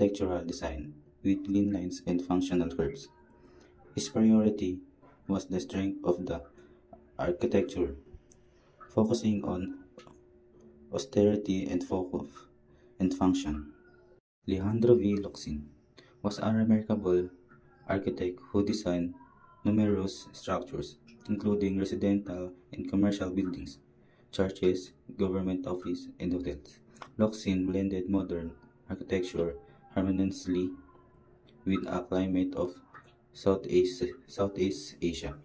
architectural design with lean lines and functional curves. His priority was the strength of the architecture, focusing on austerity and focus and function. Alejandro V. Locsin was a remarkable architect who designed numerous structures, including residential and commercial buildings, churches, government offices, and hotels. Locsin blended modern architecture harmoniously with a climate of Southeast Asia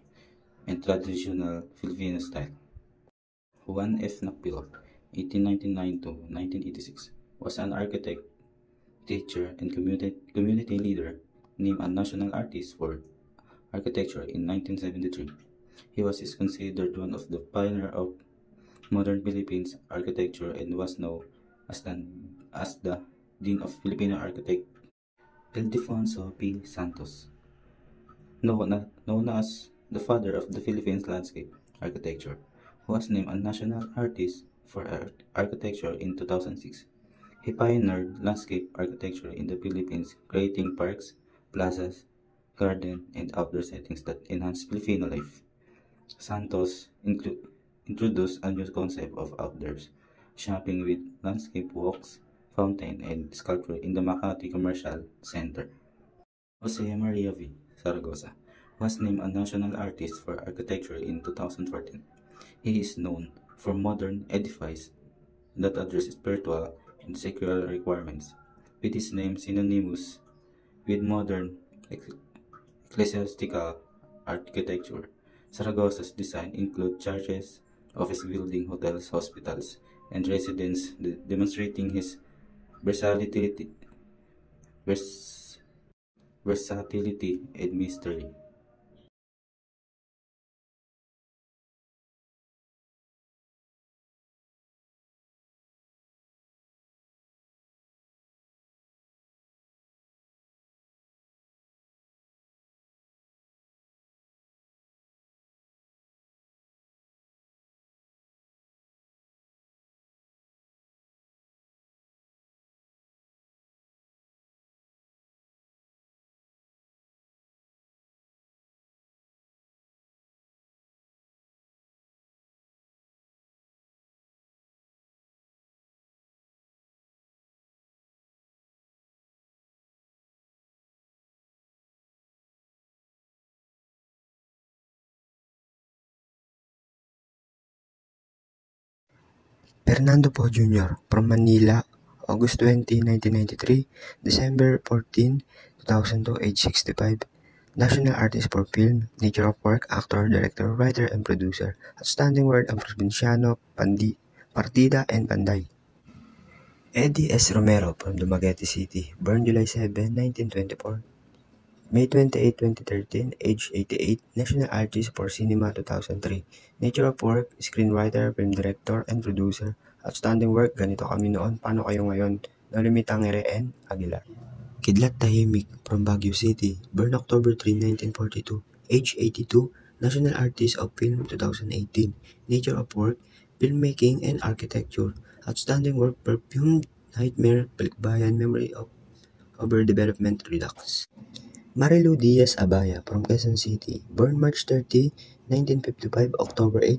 and traditional Filipino style. Juan F. Nakpil, 1899 to 1986, was an architect, teacher, and community leader named a national artist for architecture in 1973. He is considered one of the pioneers of modern Philippines architecture and was known as the Dean of Filipino Architect. Ildefonso P. Santos, known as the father of the Philippines landscape architecture, who was named a national artist for architecture in 2006. He pioneered landscape architecture in the Philippines, creating parks, plazas, gardens, and outdoor settings that enhance Filipino life. Santos introduced a new concept of outdoors shopping with landscape walks, fountain, and sculpture in the Makati Commercial Center. Jose Maria V. Zaragoza was named a national artist for architecture in 2014. He is known for modern edifices that address spiritual and secular requirements, with his name synonymous with modern ecclesiastical architecture. Zaragoza's design include churches, office buildings, hotels, hospitals, and residences, demonstrating his versatility, vers- versatility and mystery. Fernando Poe Jr. from Manila, August 20, 1993, December 14, 2002, age 65. National artist for film, nature of work, actor, director, writer, and producer. Outstanding work ang Provinciano, Partida, and Panday. Eddie S. Romero from Dumaguete City, born July 7, 1924. May 28, 2013, age 88, national artist for cinema 2003. Nature of work, screenwriter, film director, and producer. Outstanding work, Ganito Kami Noon, Paano Kayo Ngayon, No Limitangere, and Aguilar. Kidlat Tahimik from Baguio City, born October 3, 1942, age 82, national artist of film 2018. Nature of work, filmmaking and architecture. Outstanding work, Perfume, Nightmare, Balikbayan, Memory of Overdevelopment Redux. Marilu Diaz Abaya from Quezon City, born March 30, 1955, October 8,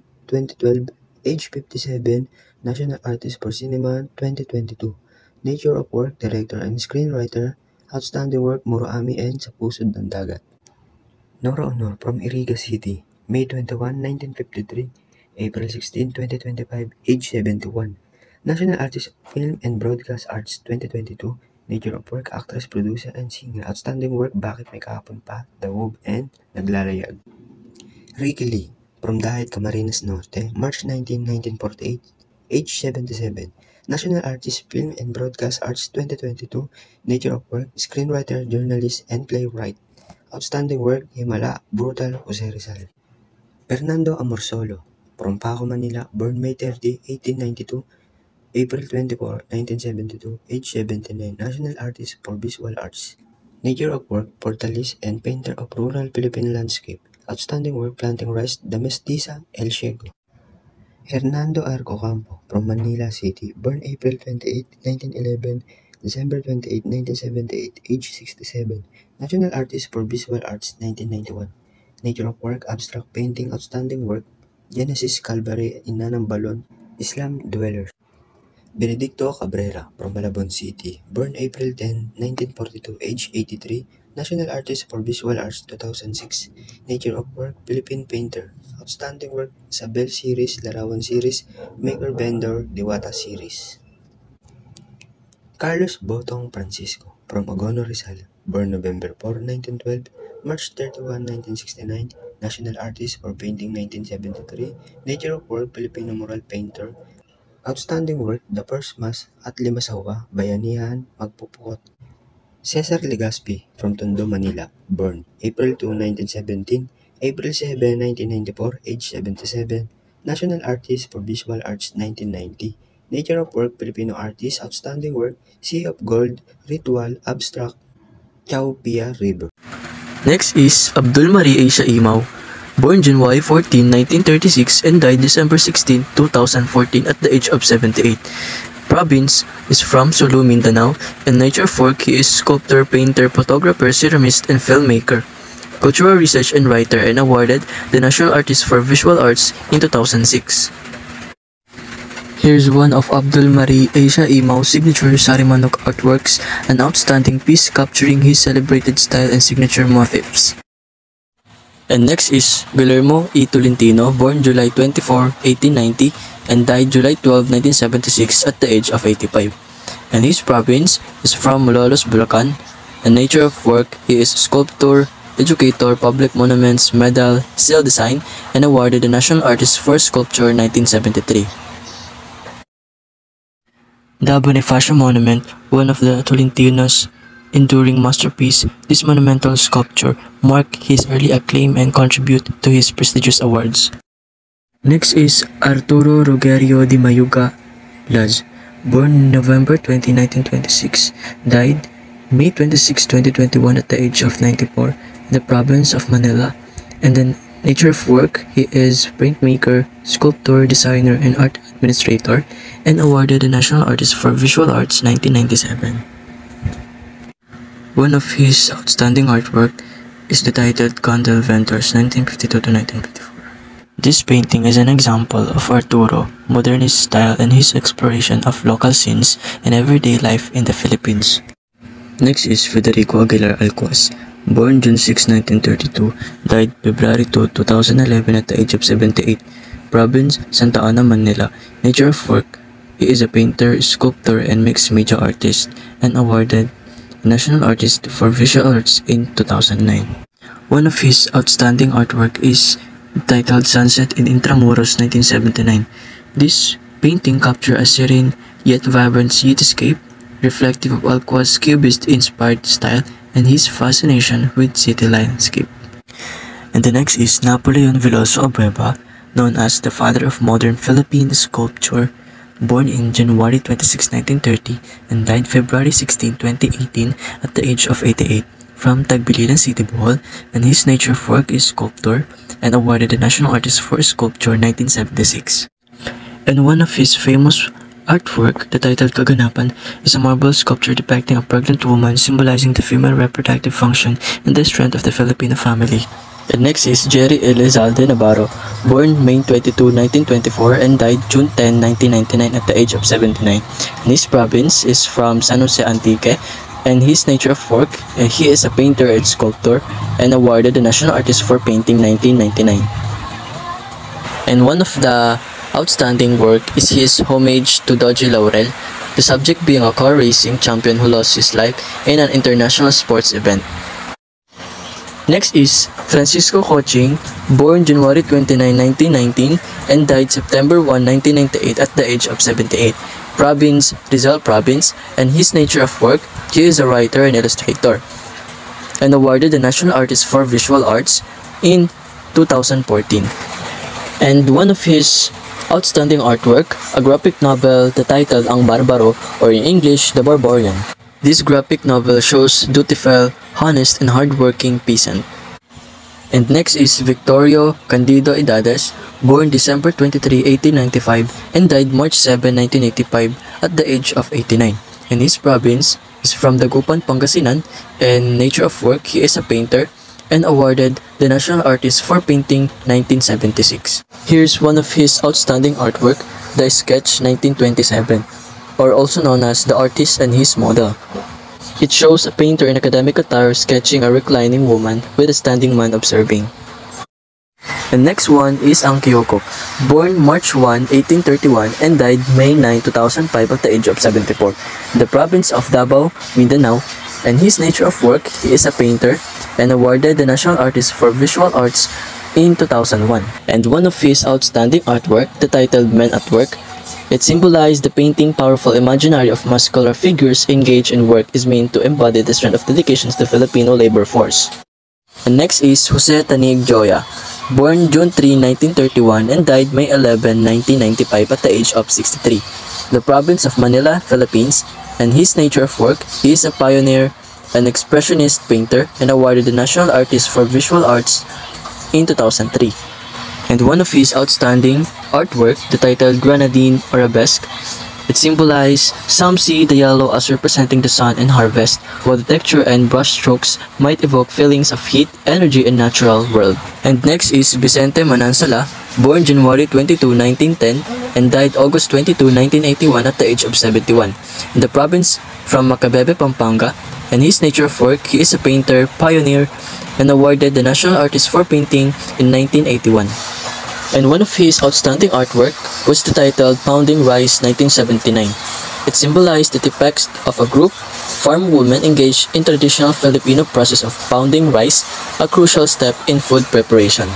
2012, age 57, national artist for cinema 2022. Nature of work, director and screenwriter. Outstanding work, Muroami and Sa Pusod ng Dagat. Nora Honor from Iriga City, May 21, 1953, April 16, 2025, age 71. National Artist of Film and Broadcast Arts 2022. Nature of work, actress, producer, and singer. Outstanding work, Bakit May Kahapon Pa, The Wove, and Naglalayag. Ricky Lee from Dahit, Camarines Norte, March 19, 1948, age 77. National Artist, Film and Broadcast Arts 2022. Nature of work, screenwriter, journalist, and playwright. Outstanding work, Himala, Brutal, Jose Rizal. Fernando Amorsolo from Paco, Manila, born May 30, 1892, April 24, 1972, age 79, national artist for visual arts. Nature of work, portalist and painter of rural Philippine landscape. Outstanding work, Planting Rice, The Mestiza, El Ciego. Hernando Arco Campo from Manila City, born April 28, 1911, December 28, 1978, age 67. National Artist for Visual Arts, 1991. Nature of work, abstract painting, outstanding work, Genesis Calvary, Ina ng Balon, Islam Dwellers. Benedicto Cabrera, from Malabon City, born April 10, 1942, age 83, National Artist for Visual Arts 2006, Nature of Work, Philippine Painter, Outstanding Work, Sabel Series, Larawan Series, Maker Vendor, Diwata Series. Carlos Botong Francisco, from Agono Rizal, born November 4, 1912, March 31, 1969, National Artist for Painting 1973, Nature of Work, Filipino Mural Painter, Outstanding Work, The First Mass at Limasawa, Bayanihan, Magpupukot. Cesar Legaspi, from Tondo, Manila, born April 2, 1917, April 7, 1994, age 77, National Artist for Visual Arts 1990, Nature of Work, Filipino Artist, Outstanding Work, Sea of Gold, Ritual, Abstract, Chao Pia River. Next is Abdul Marie Asia Imaw, born January 14, 1936 and died December 16, 2014 at the age of 78. Province is from Sulu, Mindanao, and nature of work he is sculptor, painter, photographer, ceramist, and filmmaker. Cultural research and writer, and awarded the National Artist for Visual Arts in 2006. Here's one of Abdul Marie Asia Imaw's signature Sarimanok artworks, an outstanding piece capturing his celebrated style and signature motifs. And next is Guillermo E. Tolentino, born July 24, 1890 and died July 12, 1976 at the age of 85. And his province is from Malolos, Bulacan. And nature of work, he is sculptor, educator, public monuments, medal, seal design, and awarded the National Artist for Sculpture 1973. The Bonifacio Monument, one of the Tolentino's enduring masterpiece, this monumental sculpture marked his early acclaim and contribute to his prestigious awards. Next is Arturo Rogerio de Mayuga Laz, born November 20, 1926, died May 26, 2021 at the age of 94 in the province of Manila. And then nature of work, he is printmaker, sculptor, designer, and art administrator, and awarded the National Artist for Visual Arts 1997. One of his outstanding artwork is the titled Gondel Ventures 1952 to 1954. This painting is an example of Arturo, modernist style and his exploration of local scenes and everyday life in the Philippines. Next is Federico Aguilar Alcuaz, born June 6, 1932, died February 2, 2011 at the age of 78, province Santa Ana, Manila. Nature of work, he is a painter, sculptor, and mixed media artist, and awarded National Artist for Visual Arts in 2009. One of his outstanding artwork is titled Sunset in Intramuros 1979. This painting captures a serene yet vibrant cityscape, reflective of Alcuaz's Cubist-inspired style and his fascination with city landscape. And the next is Napoleon Veloso Abueva, known as the father of modern Philippine sculpture, born in January 26, 1930 and died February 16, 2018 at the age of 88, from Tagbiliran City, Bohol, and his nature of work is sculptor and awarded the National Artist for Sculpture 1976. And one of his famous artwork, the titled Kaganapan, is a marble sculpture depicting a pregnant woman, symbolizing the female reproductive function and the strength of the Filipino family. And next is Jerry Elizalde Navarro, born May 22, 1924 and died June 10, 1999 at the age of 79. And his province is from San Jose Antique, and his nature of work, he is a painter and sculptor and awarded the National Artist for Painting 1999. And one of the outstanding work is his homage to Dodgy Laurel, the subject being a car racing champion who lost his life in an international sports event. Next is Francisco Coching, born January 29, 1919 and died September 1, 1998 at the age of 78. Province, Rizal Province, and his nature of work, he is a writer and illustrator, and awarded the National Artist for Visual Arts in 2014. And one of his outstanding artwork, a graphic novel, the title Ang Barbaro, or in English, The Barbarian. This graphic novel shows dutiful, honest, and hardworking peasant. And next is Victorio Candido Idades, born December 23, 1895 and died March 7, 1985 at the age of 89. and his province is from Dagupan, Pangasinan. In nature of work, he is a painter and awarded the National Artist for Painting 1976. Here's one of his outstanding artwork, the Sketch 1927, or also known as The Artist and His Model. It shows a painter in academic attire sketching a reclining woman with a standing man observing. The next one is Ang Kyoko, born March 1, 1831 and died May 9, 2005 at the age of 74, in the province of Davao, Mindanao. And his nature of work, he is a painter and awarded the National Artist for Visual Arts in 2001. And one of his outstanding artwork, the titled Men at Work, it symbolized the painting powerful imaginary of muscular figures engaged in work is meant to embody the strength of dedication to the Filipino labor force. And next is Jose Tanig Joya, born June 3, 1931 and died May 11, 1995 at the age of 63, the province of Manila, Philippines. And his nature of work, he is a pioneer, an expressionist painter, and awarded the National Artist for Visual Arts in 2003. And one of his outstanding artwork, the title Grenadine Arabesque, it symbolized some see the yellow as representing the sun and harvest, while the texture and brush strokes might evoke feelings of heat, energy, and natural world. And next is Vicente Manansala, born January 22, 1910 and died August 22, 1981 at the age of 71, in the province from Macabebe, Pampanga. And his nature of work, he is a painter, pioneer, and awarded the National Artist for Painting in 1981. And one of his outstanding artwork was the title Pounding Rice 1979. It symbolized the effects of a group farm women engaged in traditional Filipino process of pounding rice, a crucial step in food preparation.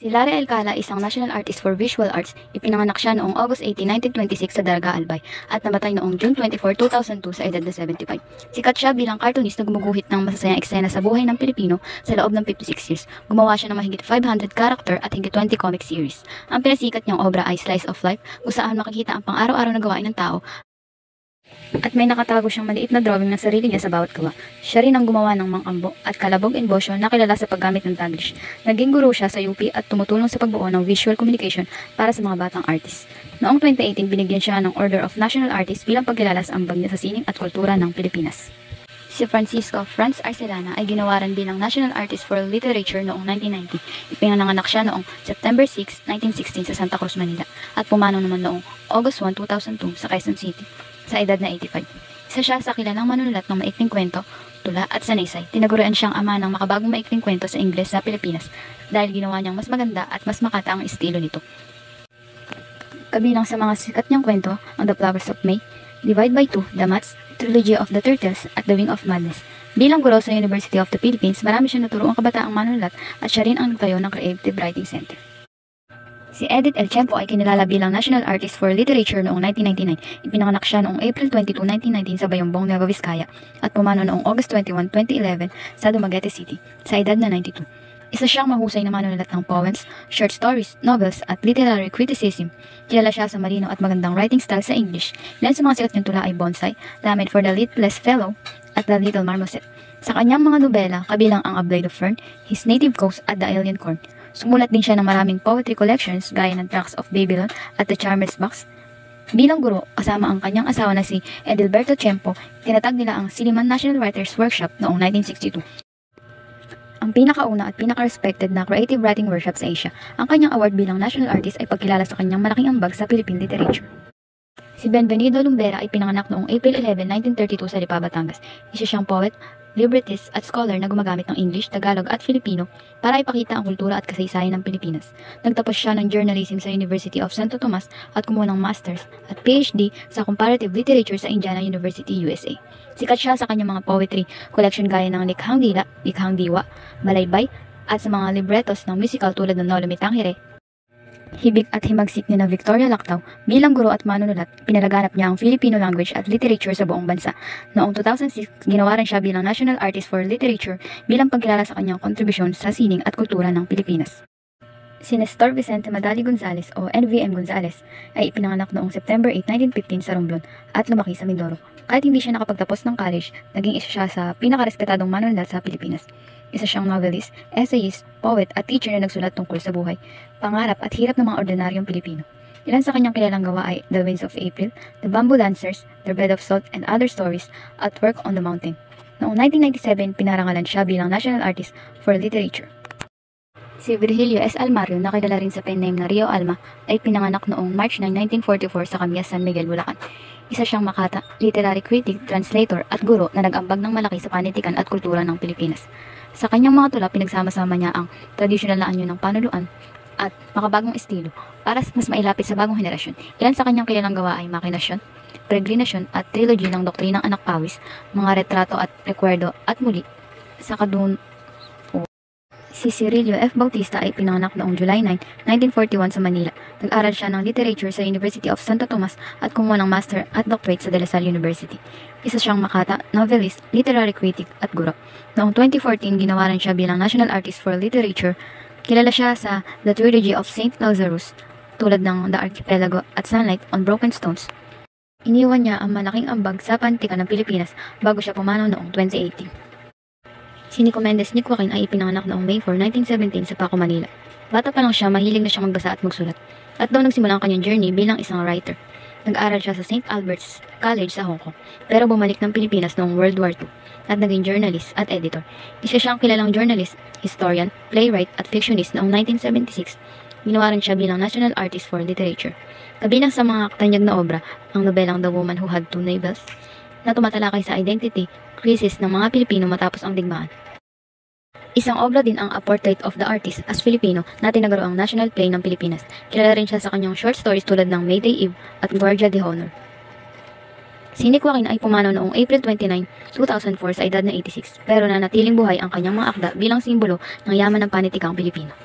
Si Lara Alcala, isang National Artist for Visual Arts, ipinanganak siya noong August 18, 1926 sa Daraga, Albay at namatay noong June 24, 2002 sa edad na 75. Sikat siya bilang cartoonist na gumuguhit ng masasayang eksena sa buhay ng Pilipino sa loob ng 56 years. Gumawa siya ng mahigit 500 character at higit 20 comic series. Ang pinasikat niyang obra ay Slice of Life, kung saan makikita ang pang-araw-araw na gawain ng tao at may nakatago siyang maliit na drawing ng sarili niya sa bawat gawa. Siya rin ang gumawa ng Mangkambo at Kalabog and Bosyo na kilala sa paggamit ng Taglish. Naging guro siya sa UP at tumutulong sa pagbuo ng visual communication para sa mga batang artist. Noong 2018, binigyan siya ng Order of National Artist bilang pagkilala sa ambag niya sa sining at kultura ng Pilipinas. Si Francisco Franz Arcelana ay ginawaran bilang National Artist for Literature noong 1990. Ipinanganak siya noong September 6, 1916 sa Santa Cruz, Manila at pumanaw naman noong August 1, 2002 sa Quezon City sa edad na 85. Isa siya sa kilalang manunulat ng maikling kwento, tula at sanaysay. Tinagurian siyang ama ng makabagong maikling kwento sa Ingles sa Pilipinas dahil ginawa niyang mas maganda at mas makata ang estilo nito. Kabilang sa mga sikat niyang kwento ang The Flowers of May, Divide by Two, The Mats, Trilogy of the Turtles at The Wing of Madness. Bilang guro sa University of the Philippines, marami siyang naturuang kabataang manunulat at siya rin ang nagtayo ng Creative Writing Center. Si Edith El Tiempo ay kinilala bilang National Artist for Literature noong 1999. Ipinanganak siya noong April 22, 1919 sa Bayambong, Nueva Vizcaya at pumanaw noong August 21, 2011 sa Dumaguete City sa edad na 92. Isa siyang mahusay na manunulat ng poems, short stories, novels at literary criticism. Kilala siya sa marino at magandang writing style sa English. Ilan sa mga sikat niyang tula ay Bonsai, Lament for the Littlest Fellow at The Little Marmoset. Sa kanyang mga nobela, kabilang ang A Blade of Fern, His Native Coast at The Alien Corn. Sumulat din siya ng maraming poetry collections gaya ng Tracts of Babylon at The Charmer's Box. Bilang guro, kasama ang kanyang asawa na si Edilberto Tiempo, tinatag nila ang Silliman National Writers Workshop noong 1962. Ang pinakauna at pinaka-respected na creative writing workshop sa Asia. Ang kanyang award bilang national artist ay pagkilala sa kanyang malaking ambag sa Philippine literature. Si Benvenido Lumbera ay pinanganak noong April 11, 1932 sa Lipa, Batangas. Isa siyang poet, librettist at scholar na gumagamit ng English, Tagalog at Filipino para ipakita ang kultura at kasaysayan ng Pilipinas. Nagtapos siya ng journalism sa University of Santo Tomas at kumuha ng master's at PhD sa comparative literature sa Indiana University, USA. Sikat siya sa kanyang mga poetry collection gaya ng Likhang Dila, Likhang Diwa, Balaybay at sa mga librettos ng musical tulad ng Lolo Mitangere, Hibig at Himagsik ni na Victoria Lactau. Bilang guro at manunulat, pinalaganap niya ang Filipino language at literature sa buong bansa. Noong 2006, ginawaran siya bilang National Artist for Literature bilang pagkilala sa kanyang kontribusyon sa sining at kultura ng Pilipinas. Si Nestor Vicente Madali Gonzales o NVM Gonzales ay ipinanganak noong September 8, 1915 sa Romblon at lumaki sa Mindoro. Kahit hindi siya nakapagtapos ng college, naging isa siya sa pinakarespetadong manunulat sa Pilipinas. Isa siyang novelist, essayist, poet at teacher na nagsulat tungkol sa buhay, pangarap at hirap ng mga ordinaryong Pilipino. Ilan sa kanyang kilalang gawa ay The Winds of April, The Bamboo Dancers, Their Bed of Salt, and Other Stories at Work on the Mountain. Noong 1997, pinarangalan siya bilang National Artist for Literature. Si Virgilio S. Almario, na kilala rin sa pen name na Rio Alma, ay pinanganak noong March 9, 1944 sa Camias, San Miguel, Bulacan. Isa siyang makata, literary critic, translator at guro na nag-ambag ng malaki sa panitikan at kultura ng Pilipinas. Sa kanyang mga tula, pinagsama-sama niya ang tradisyonal na anyo ng panuluan at makabagong estilo para mas mailapit sa bagong henerasyon. Ilan sa kanyang kilalang gawa ay Makinasyon, Peregrinasyon at trilogy ng Doktrinang Anak Pawis, mga retrato at rekwerdo at muli sa kadun. Si Cirilio F. Bautista ay pinanganak noong July 9, 1941 sa Manila. Nag-aral siya ng literature sa University of Santo Tomas at kumuha ng master at doctorate sa De La Salle University. Isa siyang makata, novelist, literary critic at guro. Noong 2014, ginawaran siya bilang National Artist for Literature. Kilala siya sa The Trilogy of St. Lazarus, tulad ng The Archipelago at Sunlight on Broken Stones. Iniwan niya ang malaking ambag sa panitikan ng Pilipinas bago siya pumanaw noong 2018. Si Nico Mendez Nick Joaquin ay ipinanganak noong May 4, 1917 sa Paco, Manila. Bata pa lang siya, mahilig na siyang magbasa at magsulat. At doon nagsimula ang kanyang journey bilang isang writer. Nag-aral siya sa St. Albert's College sa Hong Kong, pero bumalik ng Pilipinas noong World War II at naging journalist at editor. Isa siyang kilalang journalist, historian, playwright at fictionist noong 1976. Ginawa rin siya bilang National Artist for Literature. Kabilang sa mga katanyag na obra, ang nobelang The Woman Who Had Two Navels, na tumatalakay sa identity crisis ng mga Pilipino matapos ang digmaan. Isang obra din ang A Portrait of the Artist as Filipino na tinaguro ang National Play ng Pilipinas. Kilala rin siya sa kanyang short stories tulad ng Mayday Eve at Guardia de Honor. Si Nick Joaquin ay pumanaw noong April 29, 2004 sa edad na 86, pero nanatiling buhay ang kanyang mga akda bilang simbolo ng yaman ng panitikang Pilipino.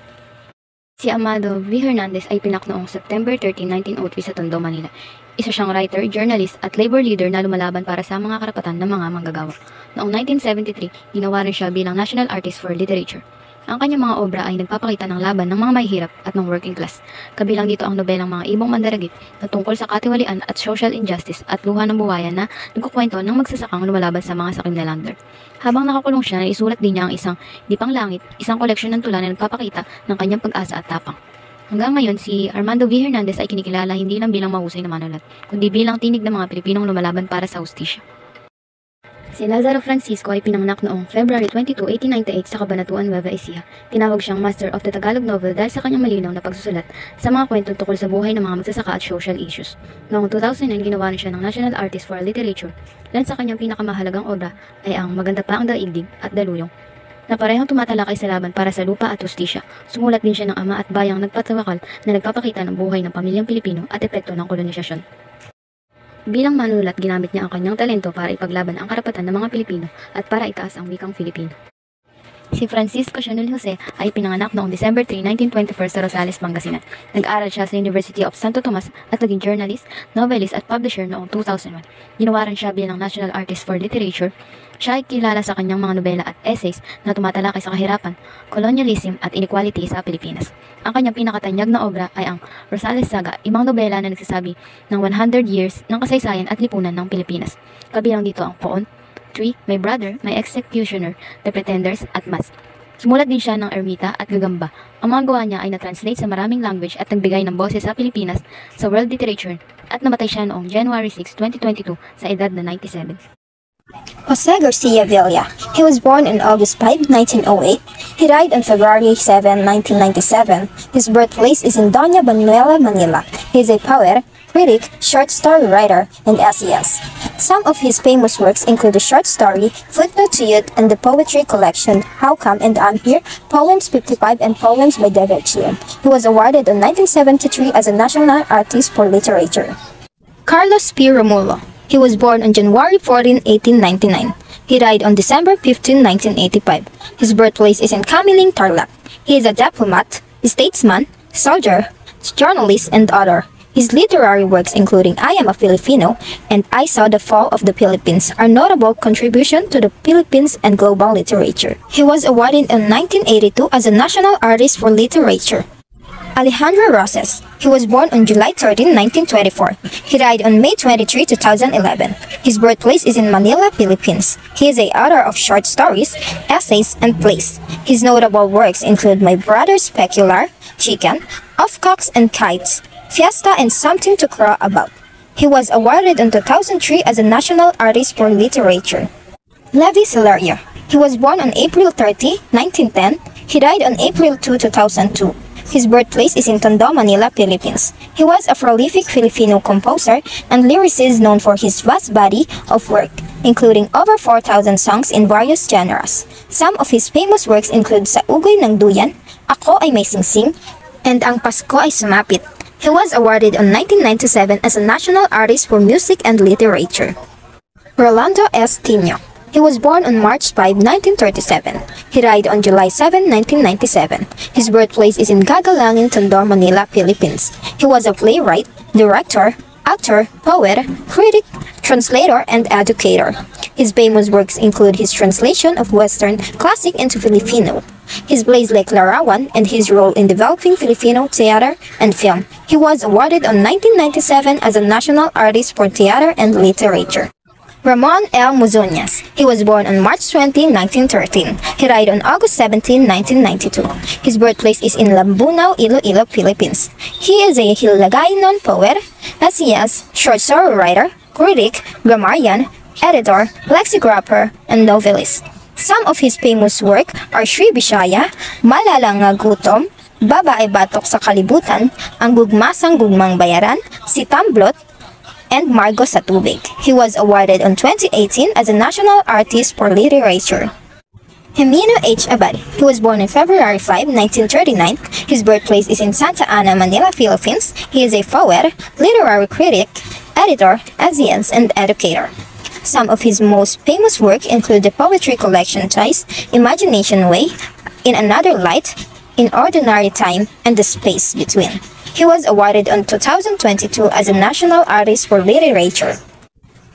Si Amado V. Hernandez ay pinak noong September 13, 1903 sa Tondo, Manila. Isa siyang writer, journalist at labor leader na lumalaban para sa mga karapatan ng mga manggagawa. Noong 1973, ginawa rin siya bilang National Artist for Literature. Ang kanyang mga obra ay nagpapakita ng laban ng mga mahihirap at ng working class. Kabilang dito ang nobelang Mga Ibong Mandaragit na tungkol sa katiwalian at social injustice at Luha ng Buhayan na nagkukwento ng magsasakang lumalaban sa mga sakim na lander. Habang nakakulong siya, naisulat din niya ang isang Dipang Langit, isang koleksyon ng tula na nagpapakita ng kanyang pag-asa at tapang. Hanggang ngayon, si Armando V. Hernandez ay kinikilala hindi lang bilang mahusay na manulat, kundi bilang tinig ng mga Pilipinong lumalaban para sa hustisya. Si Lazaro Francisco ay pinanganak noong February 22, 1898 sa Cabanatuan, Nueva Ecija. Tinawag siyang Master of the Tagalog Novel dahil sa kanyang malinaw na pagsusulat sa mga kwento tungkol sa buhay ng mga magsasaka at social issues. Noong 2009, ginawa rin siya ng National Artist for Literature. Ilan sa kanyang pinakamahalagang obra ay ang Maganda Pa ang Daigdig at Daluyong, na parehong tumatalakay sa laban para sa lupa at hustisya. Sumulat din siya ng Ama at Bayang Nagpatawakal na nagpapakita ng buhay ng pamilyang Pilipino at epekto ng kolonisasyon. Bilang manunulat, ginamit niya ang kanyang talento para ipaglaban ang karapatan ng mga Pilipino at para itaas ang wikang Filipino. Si Francisco Sionel Jose ay pinanganak noong December 3, 1924 sa Rosales, Pangasinan. Nag-aral siya sa University of Santo Tomas at naging journalist, novelist at publisher noong 2001. Ginawaran siya bilang National Artist for Literature. Siya ay kilala sa kanyang mga nobela at essays na tumatalakay sa kahirapan, colonialism at inequality sa Pilipinas. Ang kanyang pinakatanyag na obra ay ang Rosales Saga, imang nobela na nagsasabi ng 100 years ng kasaysayan at lipunan ng Pilipinas. Kabilang dito ang Poon, My Brother, My Executioner, The Pretenders at Mask. Sumulat din siya ng Ermita at Gagamba. Ang mga gawa niya ay na-translate sa maraming language at nagbigay ng boses sa Pilipinas sa world literature at namatay siya noong January 6, 2022 sa edad na 97. Jose Garcia Villa. He was born on August 5, 1908. He died on February 7, 1997. His birthplace is in Doña Banuela, Manila. He is a poet, critic, short story writer, and essayist. Some of his famous works include the short story Footnote to Youth and the poetry collection How Come and I'm Here, Poems 55 and Poems by David Chion. He was awarded in 1973 as a National Artist for Literature. Carlos P. Romulo. He was born on January 14, 1899. He died on December 15, 1985. His birthplace is in Camiling, Tarlac. He is a diplomat, statesman, soldier, journalist, and author. His literary works, including I Am a Filipino and I Saw the Fall of the Philippines, are notable contributions to the Philippines and global literature. He was awarded in 1982 as a National Artist for Literature. Alejandro Roses. He was born on July 13, 1924. He died on May 23, 2011. His birthplace is in Manila, Philippines. He is a author of short stories, essays, and plays. His notable works include My Brother Specular, Chicken, Of Cocks and Kites, Fiesta, and Something to Cry About. He was awarded in 2003 as a National Artist for Literature. Levi Celerio. He was born on April 30, 1910. He died on April 2, 2002. His birthplace is in Tondo, Manila, Philippines. He was a prolific Filipino composer and lyricist known for his vast body of work, including over 4,000 songs in various genres. Some of his famous works include Sa Ugoy ng Duyan, Ako Ay May Singsing, and Ang Pasko Ay Sumapit. He was awarded in 1997 as a National Artist for Music and Literature. Rolando S. Tino. He was born on March 5, 1937. He died on July 7, 1997. His birthplace is in Gagalangin, Tondo, Manila, Philippines. He was a playwright, director, actor, poet, critic, translator, and educator. His famous works include his translation of Western classic into Filipino, his plays like Larawan, and his role in developing Filipino theater and film. He was awarded in 1997 as a National Artist for Theater and Literature. Ramon L. Muzoñas. He was born on March 20, 1913. He died on August 17, 1992. His birthplace is in Lambunao, Iloilo, Philippines. He is a Hiligaynon poet, essayist, short story writer, critic, grammarian, editor, lexicographer, and novelist. Some of his famous work are Sri Bishaya, Malala Nga Gutom, Babae Batok sa Kalibutan, Ang Gugmasang Gugmang Bayaran, Si Tamblot, and Margo sa Tubig. He was awarded in 2018 as a National Artist for Literature. Jimeno H. Abad. He was born on February 5, 1939. His birthplace is in Santa Ana, Manila, Philippines. He is a poet, literary critic, editor, essayist, and educator. Some of his most famous work include the poetry collection Choice, Imagination Way, In Another Light, In Ordinary Time, and The Space Between. He was awarded in 2022 as a National Artist for Literature.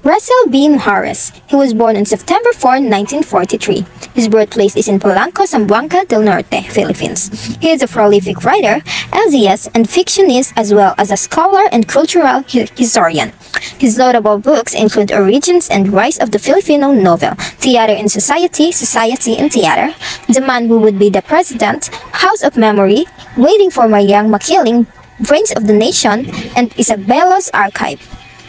Russell B. Harris. He was born on September 4, 1943. His birthplace is in Polanco, Zamboanga del Norte, Philippines. He is a prolific writer, essayist, and fictionist, as well as a scholar and cultural historian. His notable books include Origins and Rise of the Filipino Novel, Theater in Society, Society in Theater, The Man Who Would Be the President, House of Memory, Waiting for My Young Makiling, Brains of the Nation, and Isabella's Archive.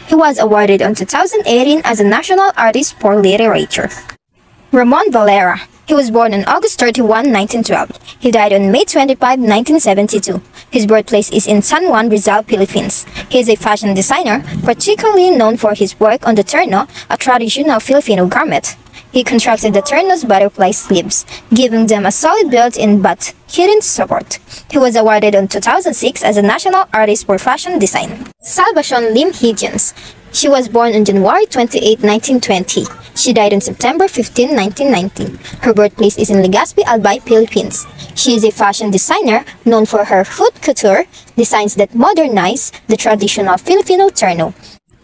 He was awarded in 2018 as a National Artist for Literature. Ramon Valera. He was born on August 31, 1912. He died on May 25, 1972. His birthplace is in San Juan, Rizal, Philippines. He is a fashion designer, particularly known for his work on the terno, a traditional Filipino garment. He constructed the terno's butterfly sleeves, giving them a solid built-in but hidden support. He was awarded in 2006 as a National Artist for Fashion Design. Salvacion Lim Higgins. She was born on January 28, 1920. She died on September 15, 1919. Her birthplace is in Legazpi, Albay, Philippines. She is a fashion designer known for her haute couture designs that modernize the traditional Filipino terno.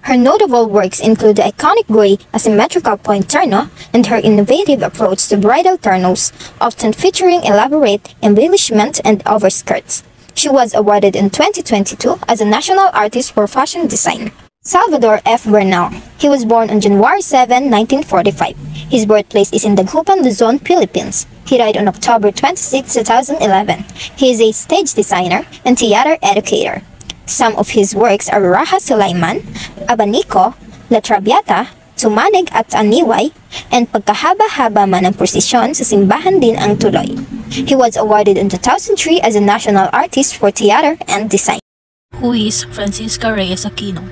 Her notable works include the iconic gray asymmetrical point terno and her innovative approach to bridal ternos, often featuring elaborate embellishment and overskirts. She was awarded in 2022 as a National Artist for Fashion Design. Salvador F. Bernal. He was born on January 7, 1945. His birthplace is in Dagupan, Luzon, Philippines. He died on October 26, 2011. He is a stage designer and theater educator. Some of his works are Raha Sulaiman, Abanico, La Traviata, Tumanig at Aniway, and Pagkahaba-haba man ang prosesyon sa simbahan din ang tuloy. He was awarded in 2003 as a National Artist for Theater and Design. Who is Francisca Reyes Aquino?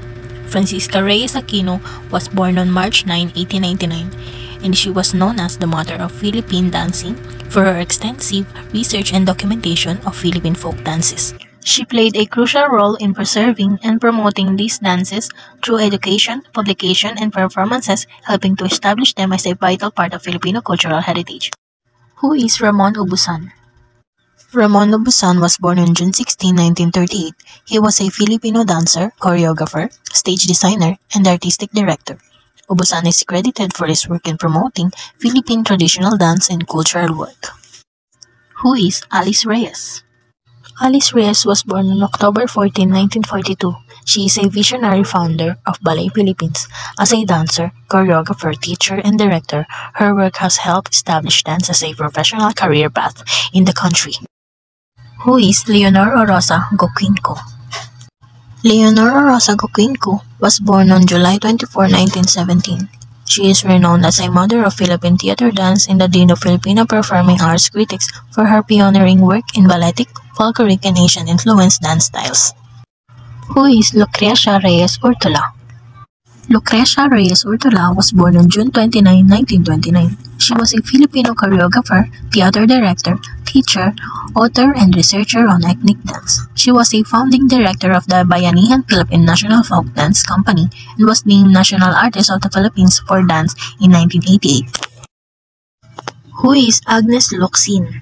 Francisca Reyes Aquino was born on March 9, 1899, and she was known as the mother of Philippine dancing for her extensive research and documentation of Philippine folk dances. She played a crucial role in preserving and promoting these dances through education, publication, and performances, helping to establish them as a vital part of Filipino cultural heritage. Who is Ramon Ubusan? Ramon Ubusan was born on June 16, 1938. He was a Filipino dancer, choreographer, stage designer, and artistic director. Ubusan is credited for his work in promoting Philippine traditional dance and cultural work. Who is Alice Reyes? Alice Reyes was born on October 14, 1942. She is a visionary founder of Ballet Philippines. As a dancer, choreographer, teacher, and director, her work has helped establish dance as a professional career path in the country. Who is Leonor Orosa Goquinco? Leonora Rosa Goquinco was born on July 24, 1917. She is renowned as a mother of Philippine theater dance and the Dean of Filipino Performing Arts Critics for her pioneering work in balletic, folkloric, and Asian-influenced dance styles. Who is Lucrecia Reyes Urtula? Lucrecia Reyes Urtula was born on June 29, 1929. She was a Filipino choreographer, theater director, teacher, author, and researcher on ethnic dance. She was a founding director of the Bayanihan Philippine National Folk Dance Company and was named National Artist of the Philippines for Dance in 1988. Who is Agnes Locsin?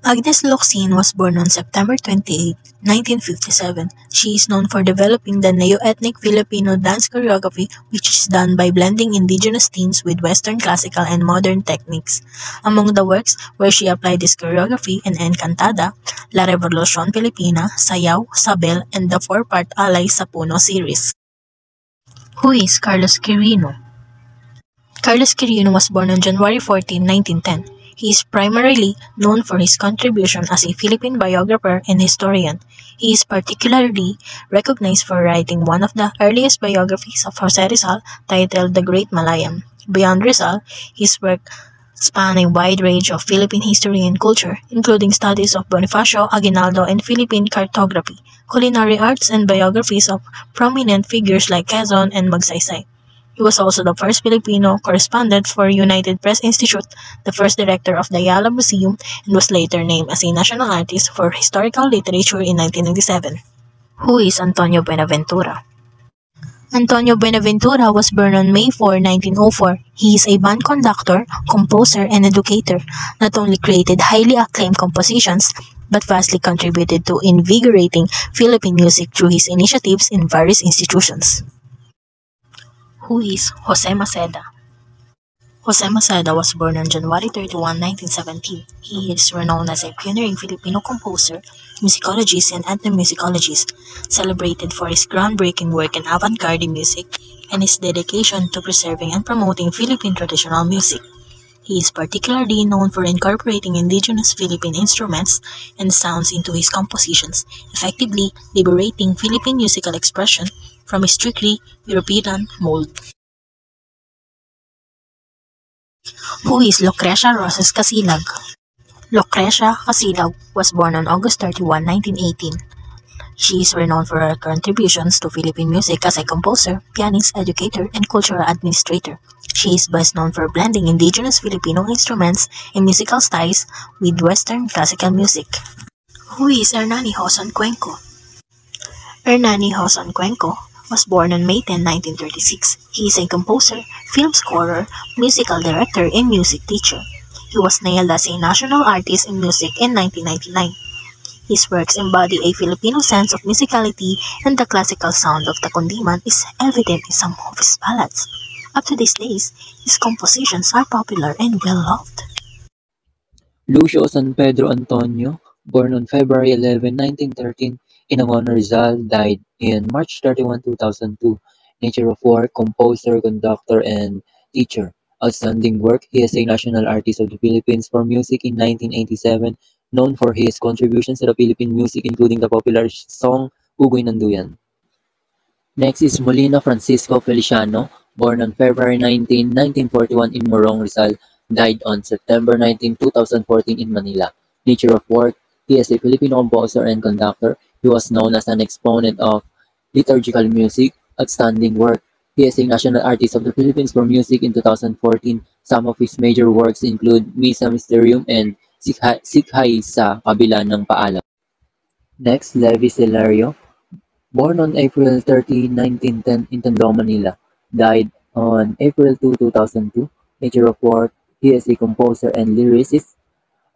Agnes Locsin was born on September 28, 1957. She is known for developing the neo-ethnic Filipino dance choreography, which is done by blending indigenous themes with Western classical and modern techniques. Among the works where she applied this choreography in Encantada, La Revolucion Filipina, Sayaw, Sabel, and the four-part Alay sa Puno series. Who is Carlos Quirino? Carlos Quirino was born on January 14, 1910. He is primarily known for his contribution as a Philippine biographer and historian. He is particularly recognized for writing one of the earliest biographies of Jose Rizal titled The Great Malayam. Beyond Rizal, his work span a wide range of Philippine history and culture, including studies of Bonifacio, Aguinaldo, and Philippine cartography, culinary arts, and biographies of prominent figures like Quezon and Magsaysay. He was also the first Filipino correspondent for United Press Institute, the first director of the Ayala Museum, and was later named as a national artist for historical literature in 1997. Who is Antonio Buenaventura? Antonio Buenaventura was born on May 4, 1904. He is a band conductor, composer, and educator. Not only created highly acclaimed compositions, but vastly contributed to invigorating Philippine music through his initiatives in various institutions. Who is Jose Maceda? Jose Maceda was born on January 31, 1917. He is renowned as a pioneering Filipino composer, musicologist, and ethnomusicologist, celebrated for his groundbreaking work in avant-garde music and his dedication to preserving and promoting Philippine traditional music. He is particularly known for incorporating indigenous Philippine instruments and sounds into his compositions, effectively liberating Philippine musical expression from a strictly European mold. Who is Lucrecia Rosas Casilag? Lucrecia Casilag was born on August 31, 1918. She is renowned for her contributions to Philippine music as a composer, pianist, educator, and cultural administrator. She is best known for blending indigenous Filipino instruments and musical styles with Western classical music. Who is Hernani Joson Cuenco? Hernani Joson Cuenco was born on May 10, 1936. He is a composer, film scorer, musical director, and music teacher. He was nailed as a national artist in music in 1999. His works embody a Filipino sense of musicality, and the classical sound of the Kundiman is evident in some of his ballads. Up to these days, his compositions are popular and well-loved. Lucio San Pedro Antonio, born on February 11, 1913, in Angono, Rizal, died in March 31, 2002. Nature of work, composer, conductor, and teacher. Outstanding work, he is a National Artist of the Philippines for Music in 1987, known for his contributions to the Philippine music including the popular song Ugoy Nanduyan. Next is Molina Francisco Feliciano, born on February 19, 1941 in Morong, Rizal, died on September 19, 2014 in Manila. Nature of work, he is a Filipino composer and conductor. He was known as an exponent of liturgical music. Outstanding work, he is a National Artist of the Philippines for Music in 2014. Some of his major works include Misa Mysterium and Sikhay sa Kabila ng Paalam. Next, Levi Celerio, born on April 30, 1910 in Tondo, Manila, died on April 2, 2002. Nature of work, he is a composer and lyricist.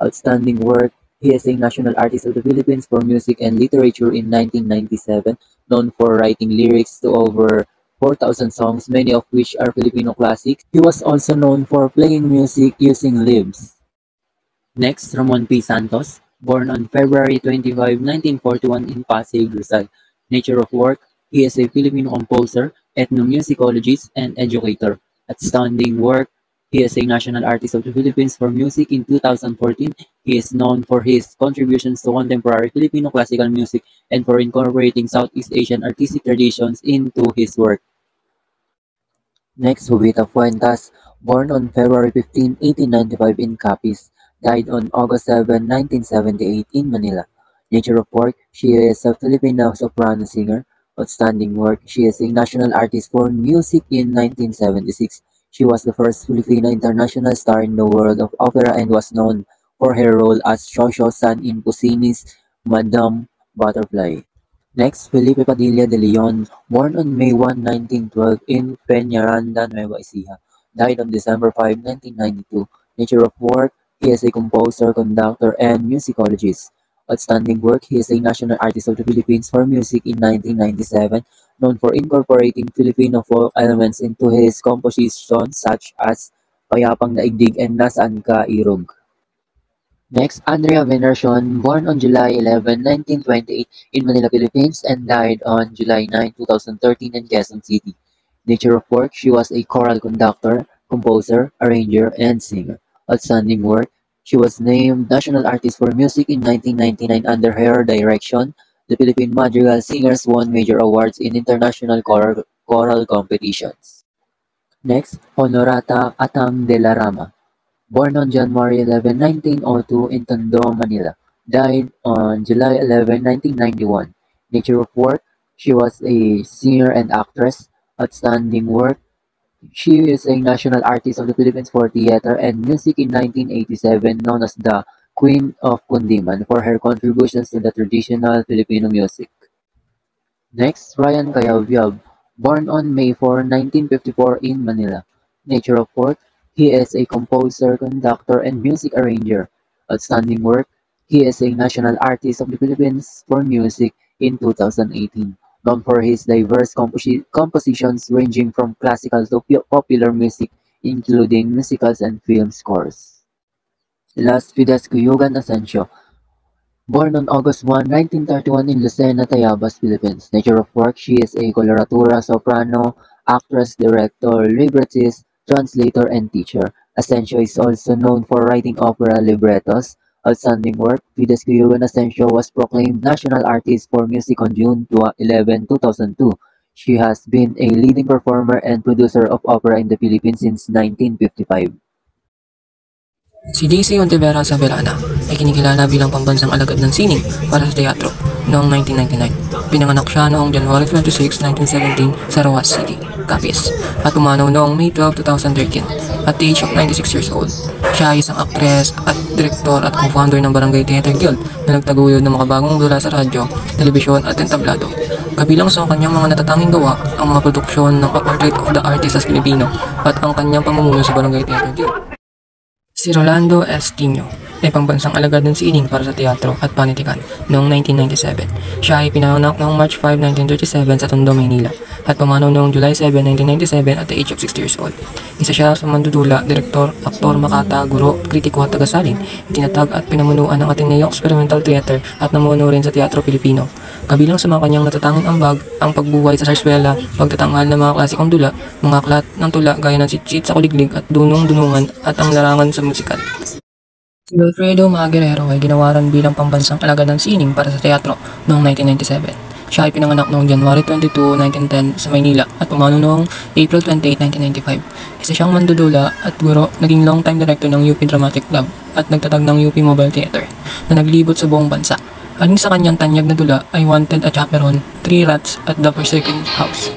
Outstanding work, he is a National Artist of the Philippines for Music and Literature in 1997, known for writing lyrics to over 4,000 songs, many of which are Filipino classics. He was also known for playing music using libs. Next, Ramon P. Santos, born on February 25, 1941 in Pasig, Rizal. Nature of work, he is a Filipino composer, ethnomusicologist, and educator. Outstanding work, he is a National Artist of the Philippines for Music in 2014. He is known for his contributions to contemporary Filipino classical music and for incorporating Southeast Asian artistic traditions into his work. Next, Jovita Fuentes, born on February 15, 1895 in Capiz, died on August 7, 1978 in Manila. Nature of work, she is a Filipino soprano singer. Outstanding work, she is a national artist for music in 1976. She was the first Filipino international star in the world of opera and was known for her role as Shosho San in Puccini's Madame Butterfly. Next, Felipe Padilla de Leon, born on May 1, 1912 in Peñaranda, Nueva Ecija, died on December 5, 1992. Nature of work, he is a composer, conductor, and musicologist. Outstanding work, he is a National Artist of the Philippines for Music in 1997, known for incorporating Filipino folk elements into his compositions such as Payapang Daigdig and Nasaan Ka Irog. Next, Andrea Veneracion, born on July 11, 1928 in Manila, Philippines and died on July 9, 2013 in Quezon City. Nature of work, she was a choral conductor, composer, arranger, and singer. Outstanding work, she was named National Artist for Music in 1999 under her direction. The Philippine Madrigal Singers won major awards in international choral competitions. Next, Honorata Atang de la Rama, born on January 11, 1902 in Tondo, Manila, died on July 11, 1991. Nature of work, she was a singer and actress. Outstanding work, she is a National Artist of the Philippines for Theater and Music in 1987, known as the Queen of Kundiman for her contributions to the traditional Filipino music. Next, Ryan Cayabyab, born on May 4, 1954 in Manila. Nature of work, he is a composer, conductor, and music arranger. Outstanding work, he is a National Artist of the Philippines for Music in 2018, known for his diverse compositions ranging from classical to popular music, including musicals and film scores. Last, Fides Cuyugan Asensio, born on August 1, 1931 in Lucena, Tayabas, Philippines. Nature of work, she is a coloratura, soprano, actress, director, librettist, translator, and teacher. Asensio is also known for writing opera librettos. Outstanding work, Fides Cuyugan Asensio was proclaimed National Artist for Music on June 11, 2002. She has been a leading performer and producer of opera in the Philippines since 1955. Si Daisy Ontivera Sabelana ay kinikilala bilang pambansang alagad ng sining para sa teatro noong 1999. Pinanganak siya noong January 26, 1917 sa Roas City, Capiz, at pumanaw noong May 12, 2013 at the age of 96 years old. Siya ay isang aktres at direktor at co-founder ng Barangay Theater Guild na nagtaguyod ng makabagong dula sa radyo, telebisyon at entablado. Kabilang sa kanyang mga natatanging gawa ang mga produksyon ng Portrait of the Artist as Filipino at ang kanyang pamumuno sa Barangay Theater Guild. Si Rolando S. Tino ay pambansang alagad ng sining para sa teatro at panitikan noong 1997. Siya ay pinanganak noong March 5, 1937 sa Tondo, Maynila at pumanaw noong July 7, 1997 at the age of 60 years old. Isa siya sa mandudula, direktor, aktor, makata, guro, kritiko at tagasalin, itinatag at pinamunuan ng Ateneo Experimental Theater at namuno rin sa Teatro Pilipino. Kabilang sa mga kanyang natatanging ambag ang pagbuhay sa sarswela, pagtatanghal ng mga klasikong dula, mga aklat ng tula gaya ng Sitsit sa Kuliglig at Dunong-Dunungan at ang larangan sa musikal. Si Wilfredo Maguerero ay ginawaran bilang pambansang alagad ng sining para sa teatro noong 1997. Siya ay pinanganak noong January 22, 1910 sa Maynila at pumanaw noong April 28, 1995. Isa siyang mandudula at guro, naging long-time director ng UP Dramatic Club at nagtatag ng UP Mobile Theater na naglibot sa buong bansa. Alin sa kanyang tanyag na dula ay Wanted at Chaperon, Three Rats at The Forsaken House.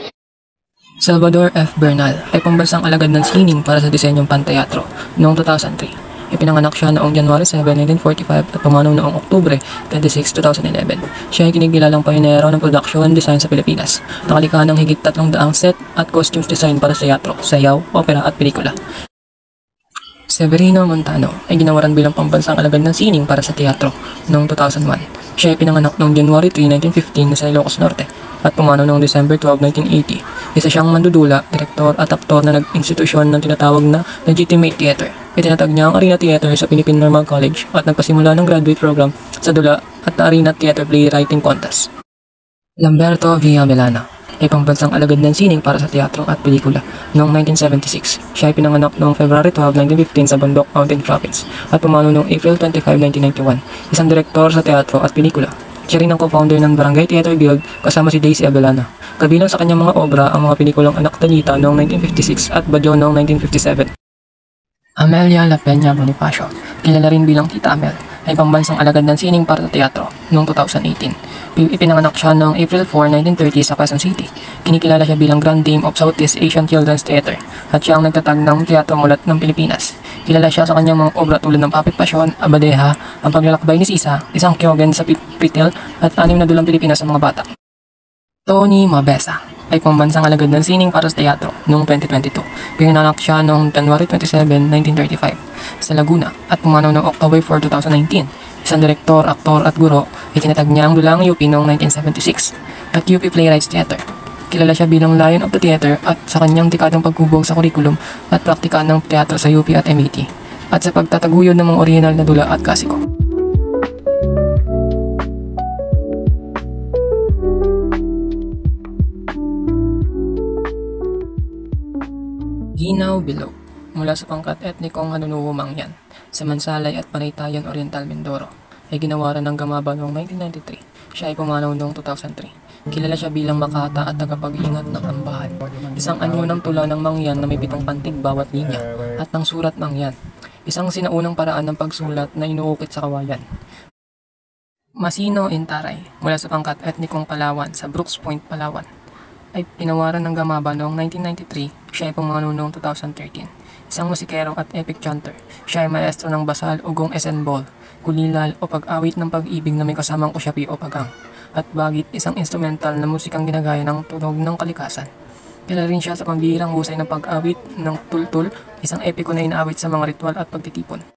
Salvador F. Bernal ay pambansang alagad ng sining para sa disenyong panteatro noong 2003. Ipinanganak siya noong January 7, 1945 at pumanaw noong Oktubre 26, 2011. Siya ay kinikilalang pionero ng production design sa Pilipinas. Nakalikha ng higit 300 set at costumes design para sa teatro, sayaw, opera at pelikula. Severino Montano ay ginawaran bilang pambansang alagad ng sining para sa teatro noong 2001. Siya ay pinanganak noong January 3, 1915 sa Ilocos Norte at pumanaw noong December 12, 1980. Isa siyang mandudula, direktor at aktor na nag-institusyon ng tinatawag na Legitimate Theater. Itinatag niya ang Arena Theater sa Philippine Normal College at nagpasimula ng graduate program sa dula at Arena Theater Playwriting Contest. Lamberto Villamellana ay pambansang alagad ng sining para sa teatro at pelikula noong 1976. Siya ay pinanganak noong February 12, 1915 sa Bundok Mountain Province at pumanaw noong April 25, 1991. Isang direktor sa teatro at pelikula. Siya rin ang co-founder ng Barangay Theater Guild kasama si Daisy Abelana. Kabilang sa kanyang mga obra ang mga pelikulang Anak Danita noong 1956 at Badyo noong 1957. Amelia La Peña Bonifacio, kilala rin bilang Tita Amel, ay pambansang alagad ng sining para sa teatro noong 2018. Ipinanganak siya noong April 4, 1930 sa Quezon City. Kinikilala siya bilang Grand Dame of Southeast Asian Children's Theater at siya ang nagtatag ng teatro mulat ng Pilipinas. Kilala siya sa kanyang mga obra tulad ng Puppet Passion, Abadeha, Ang Paglalakbay ni Sisa, Isang Kyogen sa Pitil at 6 na Dulang Pilipinas sa mga bata. Tony Mabesa ay pambansang alagad ng sining para sa teatro noong 2022. Pinanganak siya noong January 27, 1935 sa Laguna at pumanaw noong October 4, 2019. Isang direktor, aktor at guro, itinatag niya ang Dulang UP noong 1976 at UP Playwrights Theater. Kilala siya bilang Lion of the Theater at sa kanyang dekadang pagkubog sa kurikulum at praktika ng teatro sa UP at MIT at sa pagtataguyod ng mga orihinal na dula at klasiko. Ginaw Bilog, mula sa pangkat etnikong Hanunuo Mangyan, sa Mansalay at Panaytayan Oriental, Mindoro, ay ginawaran ng Gamaba noong 1993. Siya ay pumanaw noong 2003. Kilala siya bilang makata at tagapag-ingat ng ambahan. Isang anyo ng tula ng Mangyan na may 7 pantig bawat linya at ng surat Mangyan. Isang sinaunang paraan ng pagsulat na inuukit sa kawayan. Masino Intaray, mula sa pangkat etnikong Palawan sa Brooks Point, Palawan, ay pinawaran ng Gamaba noong 1993. Siya ay pumanaw noong 2013. Isang musikero at epic chanter. Siya ay maestro ng basal, ugong esenbol, kulilal o pag-awit ng pag-ibig na may kasamang kusyapi o pagang, at bagit, isang instrumental na musikang ginagaya ng tunog ng kalikasan. Kilala rin siya sa pambihirang husay ng pag-awit ng tultul, isang epiko na inaawit sa mga ritual at pagtitipon.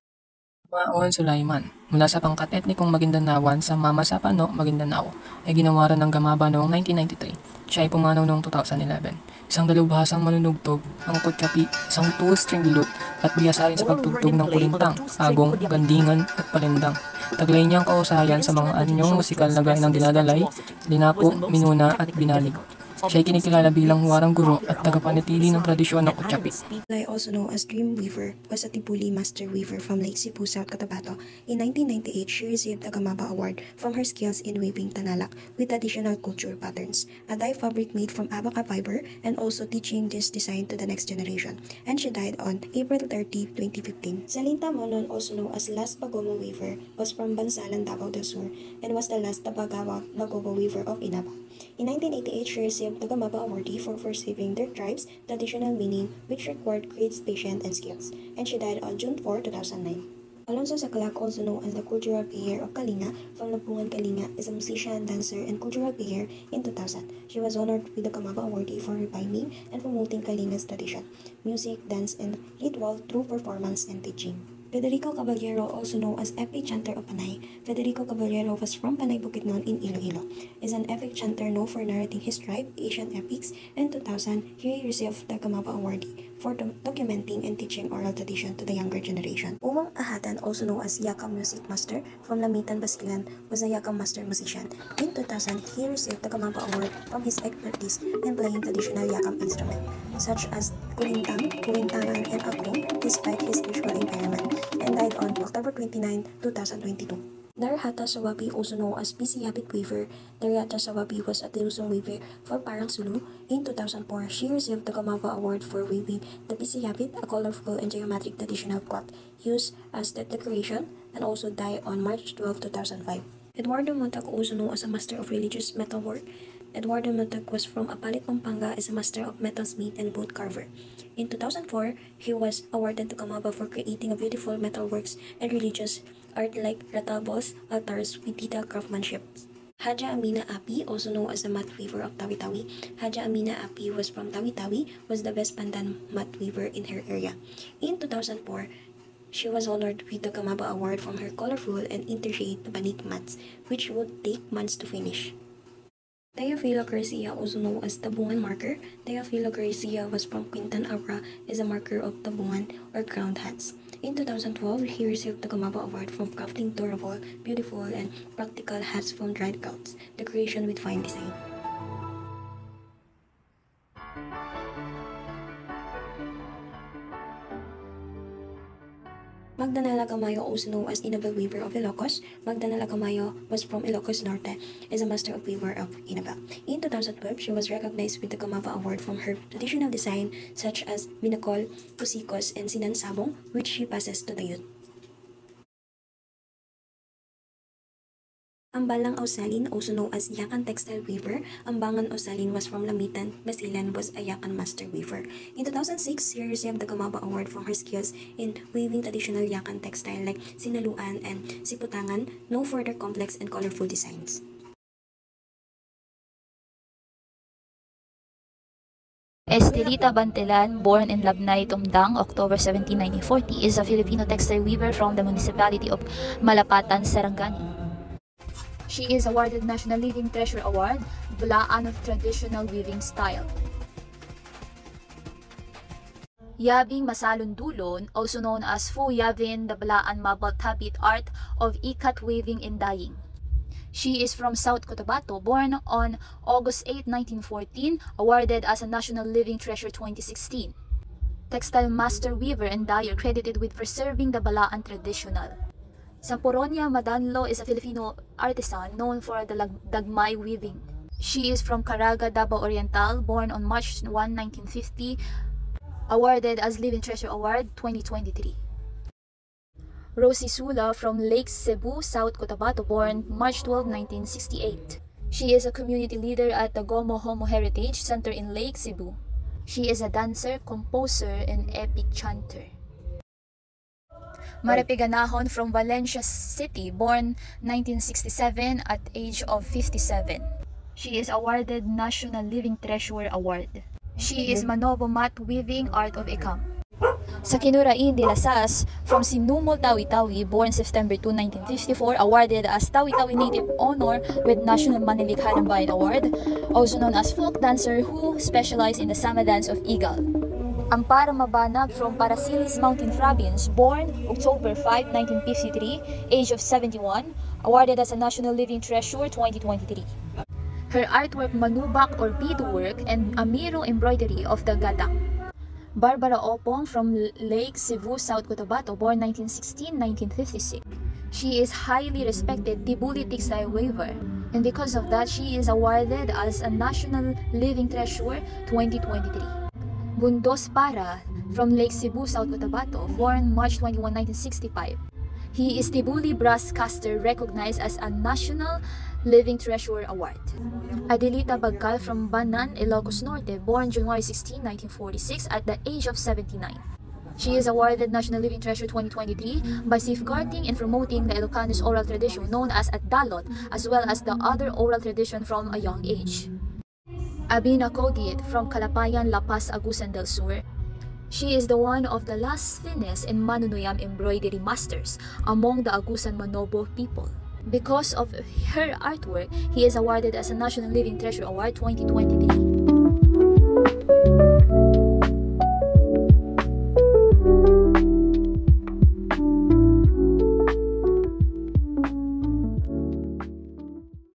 Maon Sulaiman, mula sa pangkat etnikong Magindanaoan sa Mama Sapano, Maguindanao, ay ginawaran ng Gamaba noong 1993. Siya ay pumanaw noong 2011. Isang dalubhasang manunugtog, ang kutyapi, isang two-string lute at biyasa rin sa pagtugtog ng kulintang, agong, gandingan at palindang. Taglay niyang kausayan sa mga anyong musikal na gaya ng Dinadalay, Linapo, Minuna at Binalig. Siya ay kinikilala bilang huwarang guro at tagapanatili ng tradisyon ng kutyapi. Lai, also known as Dream Weaver, was a Tibuli master weaver from Lake Cebu, South Cotabato. In 1998, she received a Gamaba Award from her skills in weaving tanalak with traditional culture patterns, a dye fabric made from abaca fiber, and also teaching this design to the next generation. And she died on April 30, 2015. Salinta Monon, also known as Last Bagomo Weaver, was from Bansalan, Davao del Sur, and was the last Tabagawa Bagobo Weaver of Inaba. In 1988, she received the Gamaba Awardee for saving their tribe's traditional meaning, which required great patience and skills, and she died on June 4, 2009. Alonso Sacalac, also known as the Cultural Player of Kalinga from Labungan, Kalinga, is a musician, dancer, and cultural player in 2000. She was honored with the Gamaba Awardee for reviving and promoting Kalinga's tradition, music, dance, and ritual through performance and teaching. Federico Caballero, also known as Epic Chanter of Panay. Federico Caballero was from Panay Bukidnon in Iloilo. Is an epic chanter known for narrating his tribe, Asian epics. In 2000, he received the Gamaba Awardee for documenting and teaching oral tradition to the younger generation. Umang Ahatan, also known as Yakam Music Master from Lamitan, Basilan, was a Yakam Master musician. In 2000, he received the Gamaba Award from his expertise in playing traditional Yakam instruments, such as kulintang, kulintangan, and akong, despite his visual impairment, and died on October 29, 2022. Darhata Sawabi, also known as PC Habit Weaver. Darhata Sawabi was a Tilusong weaver for Parang Sulu. In 2004, she received the Gamaba Award for weaving the PC Habit, a colorful and geometric traditional cloth used as the decoration, and also died on March 12, 2005. Eduardo Montag, also known as a master of religious metalwork. Eduardo Montag was from Apalit, Pampanga, as a master of metalsmith and boot carver. In 2004, he was awarded the Gamaba for creating a beautiful metalworks and religious art like retabos, altars with detailed craftsmanship. Haja Amina Api, also known as the mat weaver of Tawi-Tawi. Haja Amina Api was from Tawi-Tawi, was the best pandan mat weaver in her area. In 2004, she was honored with the Gamaba Award from her colorful and intricate banik mats, which would take months to finish. Teofilo Garcia, also known as Tabungan Marker. Teofilo Garcia was from Quintan Abra, is a marker of Tabungan or crowned hats. In 2012, he received the Gamaba Award for crafting durable, beautiful, and practical hats from dried clouds, decoration with fine design. Magdanala Camayo, also known as Inabel Weaver of Ilocos. Magdanala Camayo was from Ilocos Norte, is a master of weaver of Inabel. In 2012, she was recognized with the Gamaba Award from her traditional design such as Minacol, Pusikos, and Sinansabong, which she passes to the youth. Ambalang Ausalin, also known as Yakan Textile Weaver. Ambangan Ausalin was from Lamitan. Basilan was a Yakan Master Weaver. In 2006, she received the Gamaba Award for her skills in weaving traditional Yakan textile like sinaluan and siputangan, no further complex and colorful designs. Estelita Bantelan, born in Labnay, Tumdang, October 17, 1940, is a Filipino textile weaver from the municipality of Malapatan, Sarangani. She is awarded National Living Treasure Award, Balaan of Traditional Weaving Style. Yabing Masalundulon, also known as Fu Yavin, the Balaan Mabal Tabit Art of Ikat Weaving and Dyeing. She is from South Cotabato, born on August 8, 1914, awarded as a National Living Treasure 2016. Textile Master Weaver and Dyer credited with preserving the Balaan traditional. Samporonia Madanlo is a Filipino artisan known for the Dagmay weaving. She is from Caraga, Davao Oriental, born on March 1, 1950, awarded as Living Treasure Award 2023. Rosie Sula from Lake Cebu, South Cotabato, born March 12, 1968. She is a community leader at the Gomo Homo Heritage Center in Lake Cebu. She is a dancer, composer, and epic chanter. Maripe Ganahon from Valencia City, born 1967 at age of 57. She is awarded National Living Treasure Award. She is Manobo Mat Weaving Art of Ekam. Sakinurain de Lasas from Sinumol, Tawi-Tawi, born September 2, 1954, awarded as Tawi-Tawi Native Honor with National Manilikha ng Bayan Award, also known as folk dancer who specialized in the Sama dance of Igal. Amparo Mabanag from Parasilis Mountain Province, born October 5, 1953, age of 71, awarded as a National Living Treasure 2023. Her artwork manubak or beadwork and amiro embroidery of the Gadak. Barbara Opong from Lake Cebu, South Cotabato, born 1916-1956. She is highly respected Tibuli textile weaver, and because of that, she is awarded as a National Living Treasure 2023. Bundos Para from Lake Cebu, South Cotabato, born March 21, 1965. He is Tibuli brass caster recognized as a National Living Treasure Award. Adelita Bagcal from Banan, Ilocos Norte, born January 16, 1946 at the age of 79. She is awarded National Living Treasure 2023 by safeguarding and promoting the Ilocanos oral tradition known as Atdalot, as well as the other oral tradition from a young age. Abina Cogit from Calapayan, La Paz, Agusan del Sur. She is the one of the last Finnes and Manunuyam embroidery masters among the Agusan Manobo people. Because of her artwork, he is awarded as a National Living Treasure Award 2023.